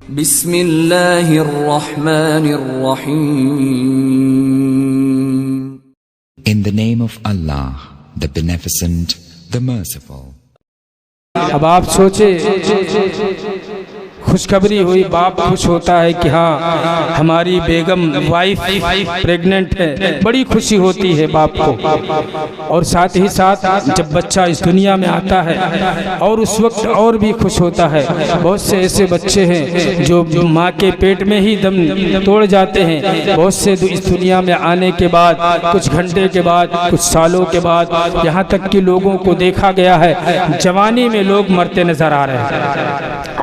बिस्मिल्लाहिर्रहमानिर्रहीम। In the name of Allah, the Beneficent, the Merciful. अब आप सोचे, खुशखबरी हुई, बाप खुश होता है कि हाँ हमारी बेगम वाइफ प्रेग्नेंट है, बड़ी खुशी होती है बाप को। और साथ ही साथ जब बच्चा इस दुनिया में आता है और उस वक्त और भी खुश होता है। बहुत से ऐसे बच्चे हैं जो माँ के पेट में ही दम तोड़ जाते हैं। बहुत से इस दुनिया में आने के बाद, कुछ घंटे के बाद, कुछ सालों के बाद, यहाँ तक कि लोगों को देखा गया है जवानी में लोग मरते नजर आ रहे हैं।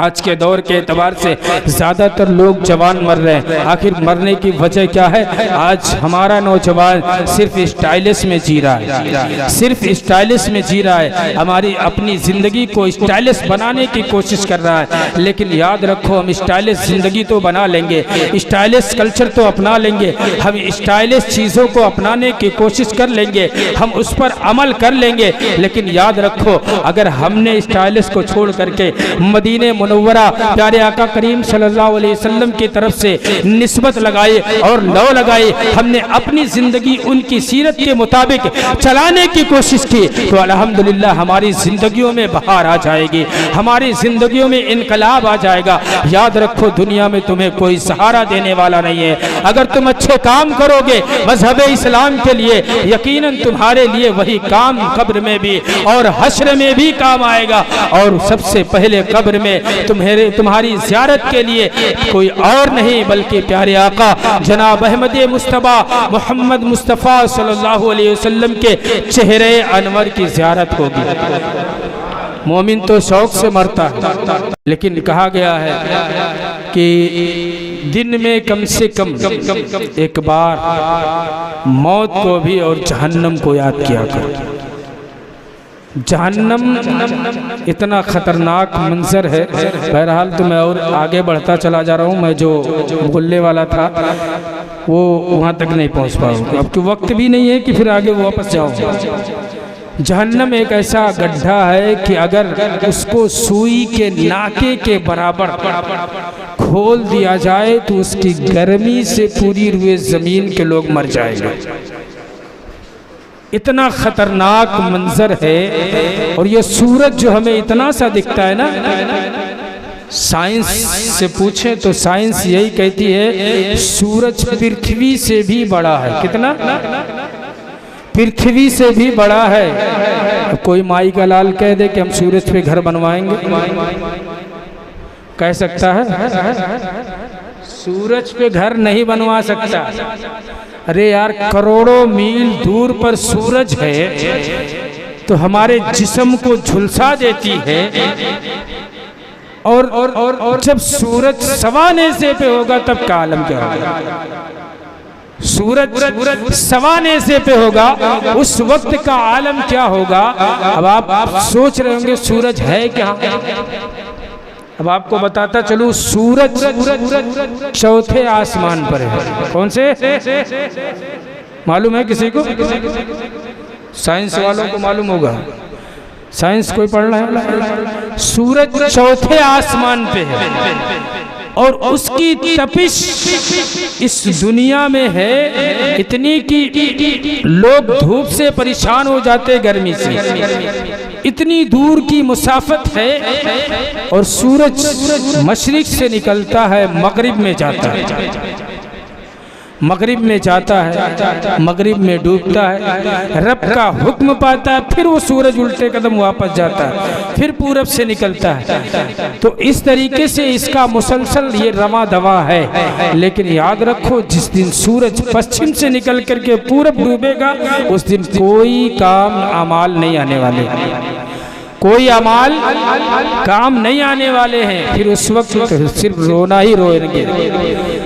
आज के दौर के एतबार से ज़्यादातर लोग जवान मर रहे हैं। आखिर मरने की वजह क्या है? आज हमारा नौजवान सिर्फ स्टाइलिश में जी रहा है, सिर्फ स्टाइलिश में जी रहा है। हमारी अपनी ज़िंदगी को स्टाइलिश बनाने की कोशिश कर रहा है। लेकिन याद रखो, हम स्टाइलिश ज़िंदगी तो बना लेंगे, स्टाइलिश कल्चर तो अपना लेंगे, हम स्टाइलिश चीज़ों को अपनाने की कोशिश कर लेंगे, हम उस पर अमल कर लेंगे। लेकिन याद रखो, अगर हमने स्टाइलिश को छोड़ करके मदीने मुनव्वरा प्यारे आका करीम सल्लल्लाहु अलैहि वसल्लम की तरफ से निस्बत लगाई और लौ लगाई, हमने अपनी ज़िंदगी उनकी सीरत के मुताबिक चलाने की कोशिश की, तो अल्हम्दुलिल्लाह हमारी ज़िंदगियों में बहार आ जाएगी, हमारी ज़िंदगियों में इनकलाब आ जाएगा। याद रखो, दुनिया में तुम्हें कोई सहारा देने वाला नहीं है। अगर तुम अच्छे काम करोगे मज़हब इस्लाम के लिए, यकीनन तुम्हारे लिए वही काम कब्र में भी और हश्र में भी काम आएगा। और सबसे पहले कब्र में तुम्हारी ज़ियारत के लिए कोई और नहीं बल्कि प्यारे आका जनाब अहमद मुस्तफ़ा मोहम्मद मुस्तफ़ा सल्लल्लाहु अलैहि वसल्लम के चेहरे अनवर की ज़ियारत होगी। मोमिन तो शौक से मरता है, लेकिन कहा गया है कि दिन में कम से कम एक बार मौत को भी और जहन्नम को याद किया करो। जहन्नम इतना ख़तरनाक मंजर है। बहरहाल तो मैं और आगे बढ़ता चला जा रहा हूँ। मैं जो बोलने वाला था वो वहाँ तक नहीं पहुँच पाऊँगा। अब तो वक्त भी नहीं है कि फिर आगे वापस जाऊँ। जहन्नम एक ऐसा गड्ढा है कि अगर उसको सुई के नाके के बराबर खोल दिया जाए तो उसकी गर्मी से पूरी रुए ज़मीन के लोग मर जाएंगे। इतना खतरनाक मंजर है। और ये सूरज जो हमें इतना सा दिखता है ना, साइंस से पूछें तो साइंस यही कहती है सूरज पृथ्वी से भी बड़ा है। कितना? पृथ्वी से भी बड़ा है। कोई माई का लाल कह दे कि हम सूरज पे घर बनवाएंगे, कह सकता है? सूरज पे घर नहीं बनवा सकता। अरे यार, करोड़ों मील दूर पर सूरज है तो हमारे जिस्म को झुलसा देती है। और जब सूरज सवाने से पे होगा तब का आलम क्या होगा? सूरज सवाने से पे होगा, उस वक्त का आलम क्या होगा? अब आप सोच रहे होंगे सूरज है क्या? अब आपको बताता चलूं, सूरज चौथे आसमान पर है। कौन से? मालूम है किसी को? साइंस वालों को मालूम होगा, साइंस कोई पढ़ रहा है? सूरज चौथे आसमान पे है और उसकी तपिश इस दुनिया में है इतनी कि लोग धूप से परेशान हो जाते, गर्मी से। इतनी दूर की मुसाफत है और सूरज मशरिक से निकलता है, मगरिब में जाता है, मगरिब में जाता है, मगरिब में डूबता है, रब का हुक्म पाता है, फिर वो सूरज उल्टे कदम वापस जाता है, फिर पूरब से निकलता है। तो इस तरीके से इसका मुसलसल ये रवा दवा है। लेकिन याद रखो, जिस दिन सूरज पश्चिम से निकल करके पूरब डूबेगा उस दिन कोई काम अमाल नहीं आने वाले, कोई अमाल काम नहीं आने वाले हैं। फिर उस वक्त सिर्फ रोना ही रोएंगे।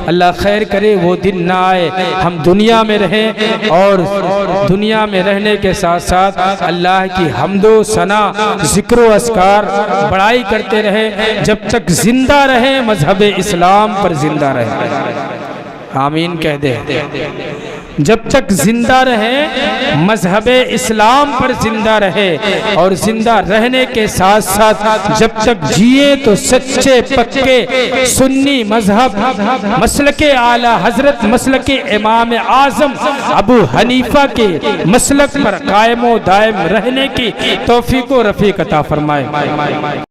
अल्लाह खैर करे वो दिन ना आए, हम दुनिया में रहें और दुनिया में रहने के साथ साथ अल्लाह की हम्दो सना जिक्र अस्कार बड़ाई करते रहें, जब तक जिंदा रहें मजहब इस्लाम पर जिंदा रहें। आमीन कह दे। जब तक जिंदा रहे मजहब इस्लाम पर जिंदा रहे, और जिंदा रहने के साथ साथ जब तक जिए तो सच्चे पक्के सुन्नी मजहब मसलके आला हजरत मसलके इमाम आजम अबू हनीफा के मसलक पर कायमो दायम रहने की तौफीक व रफीक अता फरमाए।